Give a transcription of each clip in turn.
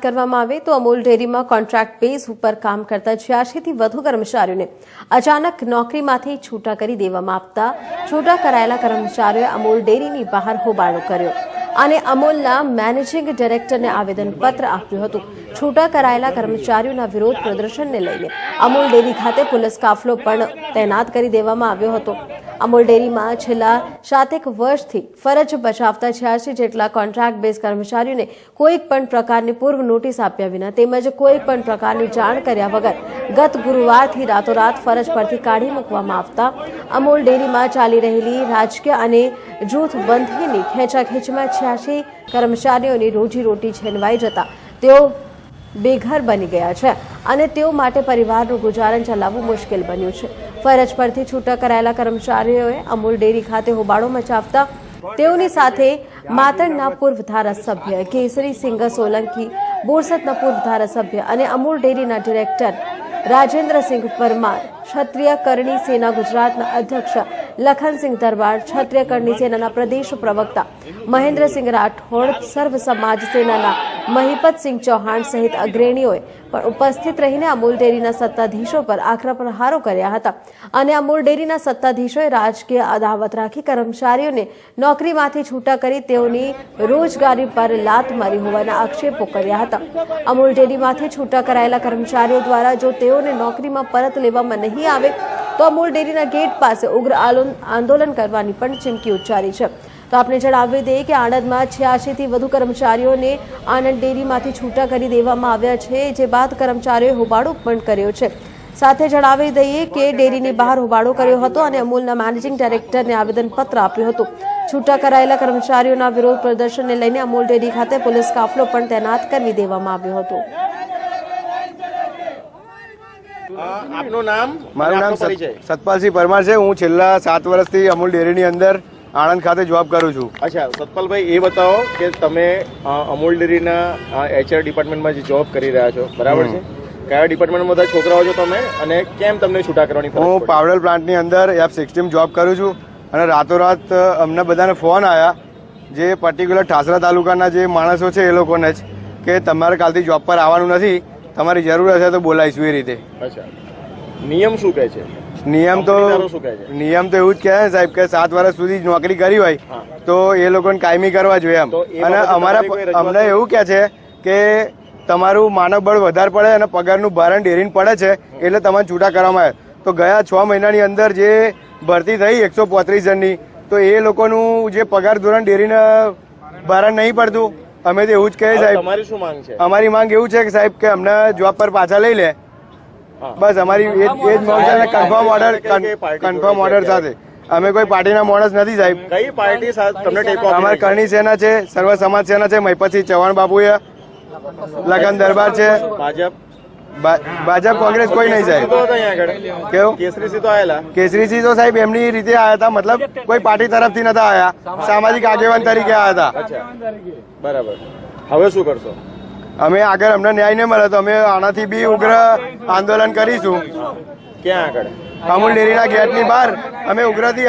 કરવામાં આવે તો અમૂલ ડેરીમાં કોન્ટ્રાક્ટ બેઝ ઉપર કામ કરતા 86થી વધુ કર્મચારીઓને અચાનક નોકરીમાંથી છૂટા કરી દેવામાં આવતા છૂટા કરાયેલા કર્મચારીઓએ અમૂલ ડેરીની બહાર હોબાળો કર્યો અને અમૂલના મેનેજિંગ ડાયરેક્ટરને આવેદનપત્ર આપ્યું હતું। છૂટા કરાયેલા કર્મચારીઓના વિરોધ પ્રદર્શનને લઈને અમૂલ ડેરી ખાતે પોલીસ કાફલો પણ તૈનાત કરી દેવામાં આવ્યો હતો। અમૂલ ડેરીમાં છેલ્લા 7 વર્ષથી ફરજ બજાવતા 86 જેટલા કોન્ટ્રાક્ટ બેઝ કર્મચારીઓને કોઈ પણ પ્રકારની પૂર્વ નોટિસ આપ્યા વિના તેમજ કોઈ પણ પ્રકારની જાણ કર્યા વગર ગત ગુરુવારથી રાતોરાત ફરજ પરથી કાઢી મૂકવામાં આવતા અમૂલ ડેરીમાં ચાલી રહેલી રાજકીય અને જૂથબંધીની ખેંચાખેંચમાં 86 કર્મચારીઓની રોજીરોટી છીનવાઈ જતા તેઓ બેઘર બની ગયા છે અને તેઓ માટે પરિવારનું ગુજારણ ચલાવવું મુશ્કેલ બન્યું છે। ફરજ પરથી છૂટા કરાયેલા કર્મચારીઓએ અમૂલ ડેરી ખાતે હોબાળો મચાવતા તેઓની સાથે માતણના પૂર્વ ધારાસભ્ય કેસરીસિંહ સોલંકી, બોરસદના પૂર્વ ધારાસભ્ય અને અમૂલ ડેરીના ડિરેક્ટર રાજેન્દ્રસિંહ પરમાર, ક્ષત્રિય કરણી સેના ગુજરાતના અધ્યક્ષ લખનસિંહ દરબાર, ક્ષત્રિય કરણી સેનાના પ્રદેશ પ્રવક્તા મહેન્દ્રસિંહ રાઠોડ, સર્વ સમાજ સેનાના મહિપતસિંહ ચૌહાણ સહિત અગ્રણીઓએ પણ ઉપસ્થિત રહીને અમૂલ ડેરીના સત્તાધીશો પર આકરા પ્રહારો કર્યા હતા અને અમૂલ ડેરીના સત્તાધીશોએ રાજકીય અદાવત રાખી કર્મચારીઓને નોકરીમાંથી છૂટા કરી તેઓની રોજગારી પર લાત મારી હોવાના આક્ષેપો કર્યા હતા। અમૂલ ડેરીમાંથી છૂટા કરાયેલા કર્મચારીઓ દ્વારા જો તેઓને નોકરીમાં પરત લેવામાં નહીં આવે તો અમૂલ ડેરીના ગેટ પાસે ઉગ્ર આંદોલન કરવાની પણ ચીમકી ઉચ્ચારી છે। તો આપણે જણાવી દઈએ કે આણંદમાં 86થી વધુ કર્મચારીઓને આણંદ ડેરીમાંથી છૂટા કરી દેવામાં આવ્યા છે, જે બાદ કર્મચારીઓએ હોબાળો પણ કર્યો છે। સાથે જણાવી દઈએ કે ડેરીની બહાર હોબાળો કર્યો હતો અને અમૂલના મેનેજિંગ ડાયરેક્ટરને આવેદનપત્ર આપ્યું હતું। છૂટા કરાયેલા કર્મચારીઓના વિરોધ પ્રદર્શનને લઈને અમૂલ ડેરી ખાતે પોલીસ કાફલો પણ તૈનાત કરી દેવામાં આવ્યો હતો। આપનું નામ? મારું નામ સતપાલસિંહ પરમાર છે। હું છેલ્લા 7 વર્ષથી અમૂલ ડેરીની અંદર આણંદ ખાતે જોબ કરું છું। અચ્છા સતપાલભાઈ, એ બતાવો કે તમે અમૂલ ડેરીના HR ડિપાર્ટમેન્ટમાં જે જોબ કરી રહ્યા છો, બરાબર છે? કયા ડિપાર્ટમેન્ટમાં બધા છોકરાઓ છો તમે અને કેમ તમને છૂટા કરવાની ફરજ પડી? હું પાવડર પ્લાન્ટની અંદર F16 જોબ કરું છું અને રાતોરાત અમને બધાને ફોન આવ્યા, જે પર્ટિક્યુલર ઠાસરા તાલુકાના જે માણસો છે એ લોકોને જ, કે તમારે કાલથી જોબ પર આવવાનું નથી, તમારી જરૂર હશે તો બોલાવીશું એ રીતે। અચ્છા, નિયમ શું કહે છે? નિયમ તો એવું જ કહે છે સાહેબ કે 7 વર્ષ સુધી નોકરી કરી હોય તો એ લોકોને કાયમી કરવા જોઈએ એમ। અને અમને એવું કહે છે કે તમારું માનવ બળ વધારે પડે અને પગારનું ભારણ ડેરીને પડે છે એટલે તમને છૂટા કરવામાં આવે। તો ગયા 6 મહિનાની અંદર જે ભરતી થઈ 135 જણની, તો એ લોકોનું જે પગાર ધોરણ ડેરીને ભારણ નહીં પડતું। અમે તો એવું જ કહીએ સાહેબ। તમારી શું માંગ છે? અમારી માંગ એવું છે કે સાહેબ કે અમને જોબ પર પાછા લઈ લે, બસ અમારી એ જ માંગ છે। કન્ફર્મ ઓર્ડર સાથે। અમે કોઈ પાર્ટીના માણસ નથી સાહેબ। કઈ પાર્ટી તમને ટેકો? અમારી કરણી સેના છે, સર્વ સમાજ સેના છે, મહિપતસિંહ ચૌહાણ બાપુએ, લખન દરબાર છે, ભાજપ કોંગ્રેસ કોઈ નહીં સાહેબ। કેવું? કેસરીસિંહ તો આયેલા? કેસરીસિંહ તો સાહેબ એમની રીતે આવ્યા હતા, મતલબ કોઈ પાર્ટી તરફથી નતા આવ્યા, સામાજિક આગેવાન તરીકે આવ્યા હતા। બરાબર, હવે શું કરશો? અમે આગળ અમને ન્યાય નહીં મળે તો અમે આનાથી બી ઉગ્ર આંદોલન કરીશું। ક્યાં આગળ? અમૂલ ડેરીના ગેટની બહાર અમે ઉગ્રથી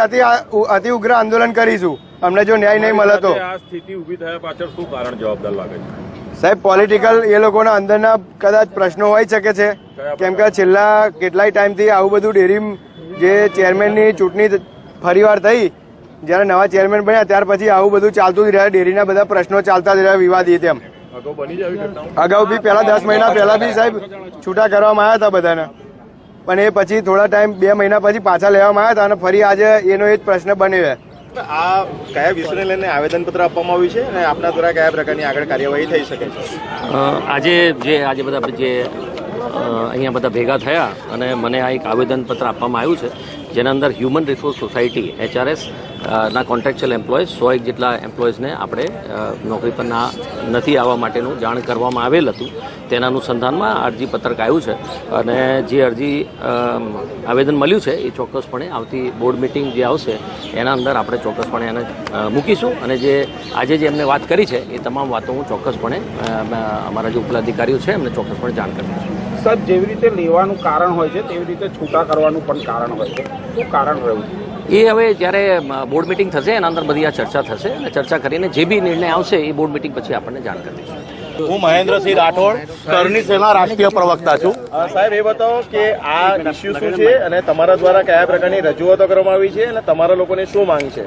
અતિ ઉગ્ર આંદોલન કરીશું, અમને જો ન્યાય નહીં મળે તો। આ સ્થિતિ ઊભી થયા પાછળ શું કારણ જવાબદાર લાગે છે સાહેબ? પોલિટિકલ એ લોકોના અંદરના કદાચ પ્રશ્નો હોઈ શકે છે, કેમ કે છેલ્લા કેટલાય ટાઈમથી આવું બધું ડેરી જે ચેરમેનની ચૂંટણી ફરીવાર થઈ, જ્યારે નવા ચેરમેન બન્યા ત્યાર પછી આવું બધું ચાલતું જ રહ્યા, ડેરીના બધા પ્રશ્નો ચાલતા જ રહ્યા વિવાદિત એમ। અગાઉ બી પહેલા 10 મહિના પહેલા બી સાહેબ છૂટા કરવામાં આવ્યા હતા બધાને, પણ એ પછી થોડા ટાઈમ 2 મહિના પછી પાછા લેવામાં આવ્યા હતા અને ફરી આજે એનો એ જ પ્રશ્ન બન્યો છે। આ કયા વિષયને લઈને આવેદનપત્ર આપવામાં આવ્યું છે અને આપના દ્વારા કયા પ્રકારની આગળ કાર્યવાહી થઈ શકે છે? આજે બધા જે અહીંયા બધા ભેગા થયા અને મને આ એક આવેદનપત્ર આપવામાં આવ્યું છે, જેના અંદર હ્યુમન રિસોર્સ સોસાયટી HRS ના કોન્ટ્રાક્ચ્યુઅલ એમ્પ્લોઈઝ 101 જેટલા એમ્પ્લોઈઝને આપણે નોકરી પર નથી આવવા માટેનું જાણ કરવામાં આવેલ હતું। તેના અનુસંધાનમાં અરજી પત્રક આવ્યું છે અને જે અરજી આવેદન મળ્યું છે એ ચોક્કસપણે આવતી બોર્ડ મિટિંગ જે આવશે એના અંદર આપણે ચોક્કસપણે એને મૂકીશું અને જે આજે જે એમને વાત કરી છે એ તમામ વાતો હું ચોક્કસપણે અમારા જે ઉપલા અધિકારીઓ છે એમને ચોક્કસપણે જાણ કરીશું। સાહેબ, જેવી રીતે લેવાનું કારણ હોય છે તેવી રીતે છૂટા કરવાનું પણ કારણ હોય છે, શું કારણ રહ્યું? એ હવે જ્યારે બોર્ડ મિટિંગ થશે એના અંદર બધી આ ચર્ચા થશે અને ચર્ચા કરીને જે બી નિર્ણય આવશે એ બોર્ડ મિટિંગ પછી આપણને જાણ કરી દઈશું। હું મહેન્દ્રસિંહ રાઠોડ કરણી સેના રાષ્ટ્રીય પ્રવક્તા છું. સાહેબ એ બતાવો કે આ ઇસ્યુ શું છે અને તમારા દ્વારા કયા પ્રકારની રજૂઆતો કરવામાં આવી છે અને તમારા લોકોને શું માંગ છે?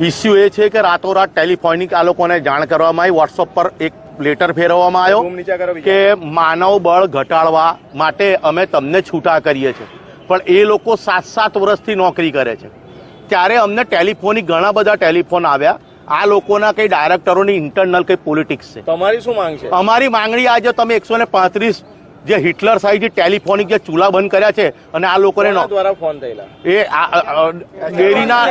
ઇસ્યુ એ છે કે રાતોરાત ટેલિફોનિક આ લોકોને જાણ કરવામાં આવી, વોટ્સઅપ પર એક લેટર ફેરવવામાં આવ્યો કે માનવ બળ ઘટાડવા માટે અમે તમને છૂટા કરીએ છીએ, પણ એ લોકો 7 વર્ષથી નોકરી કરે છે. ત્યારે અમને ટેલિફોનિક ઘણા બધા ટેલિફોન આવ્યા. આ લોકોના કઈ ડાયરેક્ટરોની ઇન્ટરનલ કઈ પોલિટિક્સ છે. તમારી શું માંગ છે? અમારી માંગણી આજે તમે 135 જે હિટલર સાહેબ જે ટેલિફોનિક જે ચૂલા બંધ કર્યા છે અને આ લોકોને દ્વારા ફોન થયેલા એ ડેરીના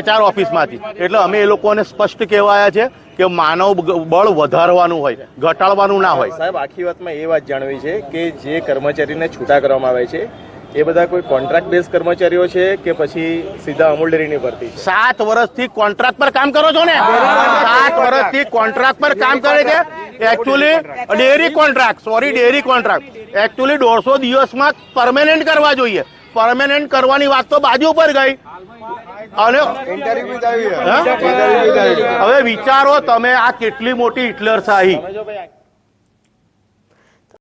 HR ઓફિસમાંથી, એટલે અમે એ લોકોને સ્પષ્ટ કહેવાયા છે કે માનવ બળ વધારવાનું હોય, ઘટાડવાનું ના હોય. સાહેબ આખી વાતમાં એ વાત જાણવી છે કે જે કર્મચારીને છૂટા કરવામાં આવે છે એ બધા કોઈ કોન્ટ્રાક્ટ બેઝ કર્મચારીઓ છે કે પછી સીધા અમૂલ ડેરીની ભરતી? 7 વર્ષથી કોન્ટ્રાક્ટ પર કામ કરો છો ને, 7 વર્ષથી કોન્ટ્રાક્ટ પર કામ કરે છે. એકચ્યુઅલી ડેરી કોન્ટ્રાક્ટ એકચ્યુઅલી 150 દિવસમાં પરમેનન્ટ કરવા જોઈએ. પરમેનન્ટ કરવાની વાત તો બાજુ પર ગઈ. અને હવે વિચારો તમે આ કેટલી મોટી હિટલરશાહી.